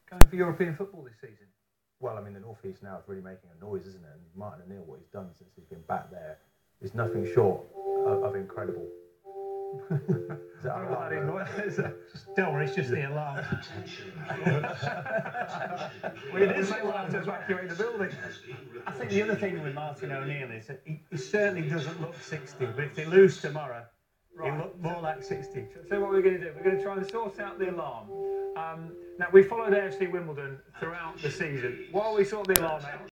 going for European football this season? Well, I mean, the North East now is really making a noise, isn't it? And Martin O'Neill, what he's done since he's been back there is nothing short of incredible. Is that Don't worry, it's just the alarm. We may well have to evacuate the building. I think the other thing with Martin O'Neill is that he certainly doesn't look 60, but if they lose tomorrow, he'll look more like 60. So what we're going to do, we're going to try and sort out the alarm. Now, we followed AFC Wimbledon throughout the season. While we sort the alarm out,